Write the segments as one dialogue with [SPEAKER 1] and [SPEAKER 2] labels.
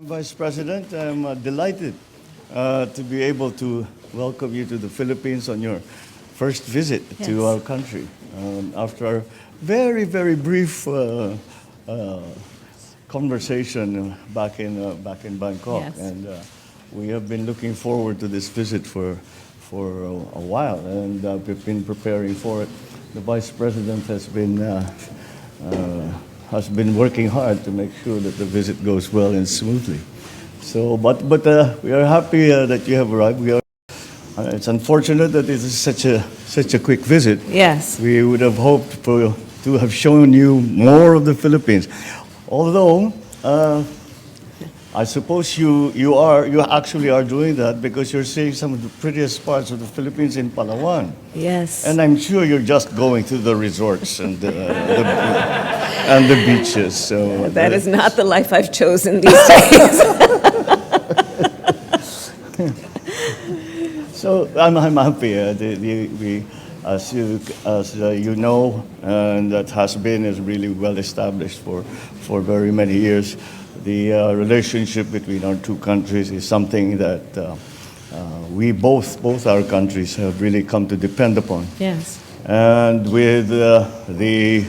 [SPEAKER 1] Vice President, I'm delighted to be able to welcome you to the Philippines on your first visit to our country after our very, very brief conversation back in Bangkok.
[SPEAKER 2] Yes.
[SPEAKER 1] And we have been looking forward to this visit for a while, and we've been preparing for it. The Vice President has been working hard to make sure that the visit goes well and smoothly. So, but we are happy that you have arrived. It's unfortunate that it is such a quick visit.
[SPEAKER 2] Yes.
[SPEAKER 1] We would have hoped to have shown you more of the Philippines. Although, I suppose you actually are doing that because you're seeing some of the prettiest parts of the Philippines in Palawan.
[SPEAKER 2] Yes.
[SPEAKER 1] And I'm sure you're just going to the resorts and the beaches. So
[SPEAKER 2] That is not the life I've chosen these days.
[SPEAKER 1] So I'm happy. As you know, and that is really well established for very many years. The relationship between our two countries is something that we both our countries have really come to depend upon.
[SPEAKER 2] Yes.
[SPEAKER 1] And with the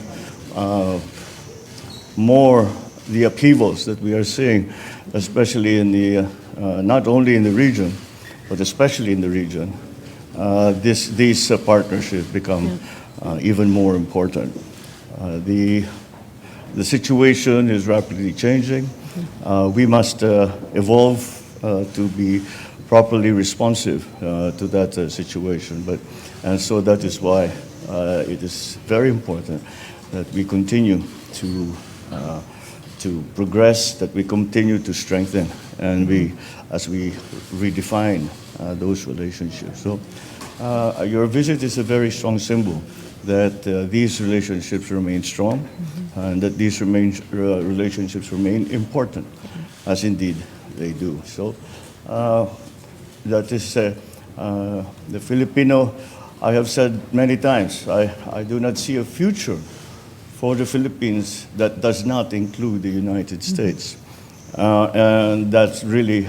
[SPEAKER 1] upheavals that we are seeing, especially in the not only in the region, but especially in the region, these partnerships become even more important. The situation is rapidly changing. We must evolve to be properly responsive to that situation. And so that is why it is very important that we continue to progress, that we continue to strengthen, and as we redefine those relationships. So your visit is a very strong symbol that these relationships remain strong, and that these relationships remain important, as indeed they do. So that is the Filipino. I have said many times, I do not see a future for the Philippines that does not include the United States, and that really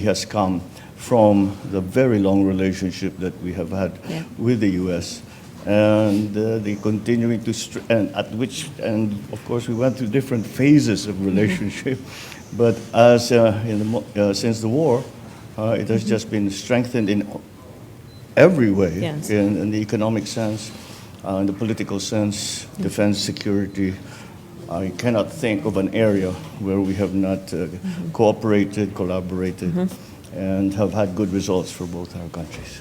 [SPEAKER 1] has come from the very long relationship that we have had with the U.S. and the continuing to and of course we went through different phases of relationship, but as since the war, it has just been strengthened in every way, in the economic sense, in the political sense, defense, security. I cannot think of an area where we have not cooperated, collaborated, and have had good results for both our countries.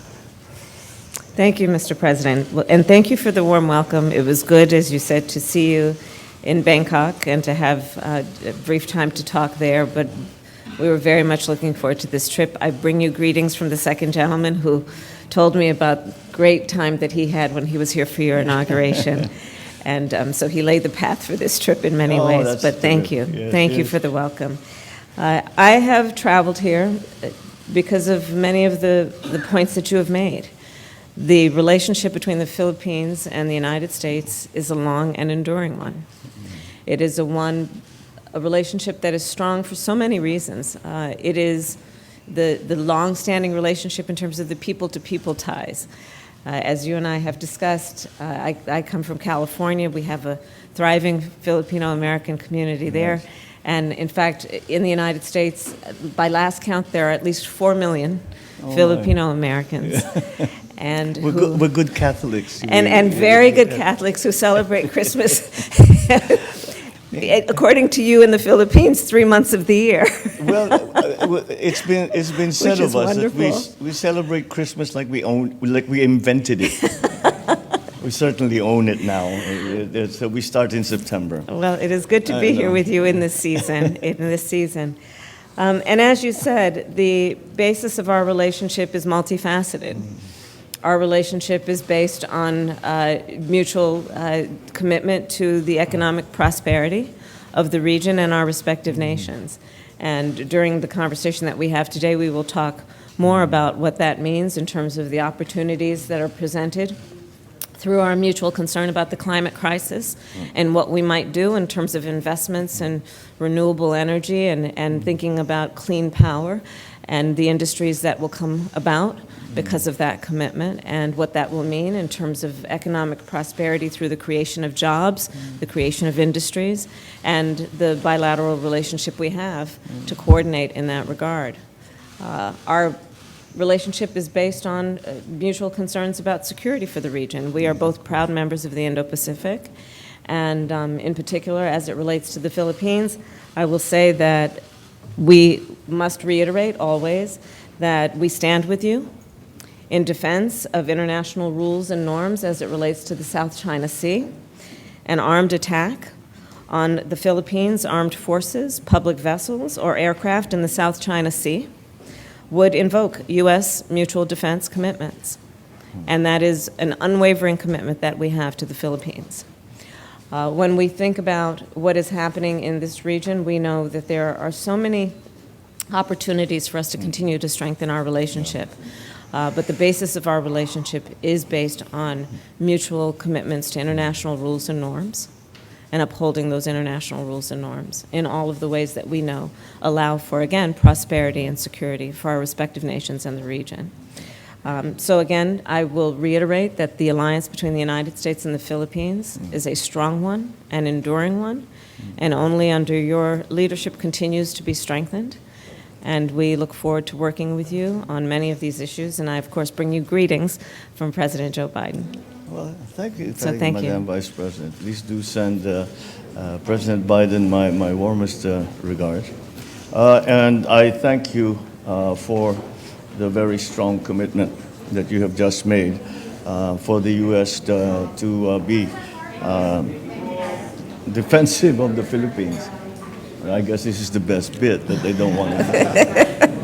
[SPEAKER 2] Thank you, Mr. President. And thank you for the warm welcome. It was good, as you said, to see you in Bangkok and to have a brief time to talk there, but we were very much looking forward to this trip. I bring you greetings from the second gentleman who told me about great time that he had when he was here for your inauguration. And so he laid the path for this trip in many ways, but thank you.
[SPEAKER 1] Yes,
[SPEAKER 2] thank you for the welcome. I have traveled here because of many of the points that you have made. The relationship between the Philippines and the United States is a long and enduring one. It is a relationship that is strong for so many reasons. It is the long-standing relationship in terms of the people-to-people ties. As you and I have discussed, I come from California. We have a thriving Filipino-American community there. And in fact, in the United States, by last count, there are at least 4 million Filipino-Americans. And
[SPEAKER 1] we're good Catholics.
[SPEAKER 2] And very good Catholics who celebrate Christmas, according to you in the Philippines, 3 months of the year.
[SPEAKER 1] Well, it's been said of us that we celebrate Christmas like we invented it. We certainly own it now. So we start in September.
[SPEAKER 2] Well, it is good to be here with you in this season. And as you said, the basis of our relationship is multifaceted. Our relationship is based on mutual commitment to the economic prosperity of the region and our respective nations. And during the conversation that we have today, we will talk more about what that means in terms of the opportunities that are presented through our mutual concern about the climate crisis and what we might do in terms of investments in renewable energy and thinking about clean power and the industries that will come about because of that commitment and what that will mean in terms of economic prosperity through the creation of jobs, the creation of industries, and the bilateral relationship we have to coordinate in that regard. Our relationship is based on mutual concerns about security for the region. We are both proud members of the Indo-Pacific, and in particular, as it relates to the Philippines, I will say that we must reiterate always that we stand with you in defense of international rules and norms as it relates to the South China Sea. An armed attack on the Philippines' armed forces, public vessels, or aircraft in the South China Sea would invoke U.S. mutual defense commitments. And that is an unwavering commitment that we have to the Philippines. When we think about what is happening in this region, we know that there are so many opportunities for us to continue to strengthen our relationship. But the basis of our relationship is based on mutual commitments to international rules and norms, and upholding those international rules and norms in all of the ways that we know allow for, again, prosperity and security for our respective nations and the region. So again, I will reiterate that the alliance between the United States and the Philippines is a strong one, an enduring one, and only under your leadership continues to be strengthened. And we look forward to working with you on many of these issues, and I, of course, bring you greetings from President Joe Biden.
[SPEAKER 1] Well, thank you,
[SPEAKER 2] Thank you.
[SPEAKER 1] Madam Vice President. Please do send President Biden my warmest regards. And I thank you for the very strong commitment that you have just made for the U.S. to be defensive of the Philippines. I guess this is the best bit that they don't want to do.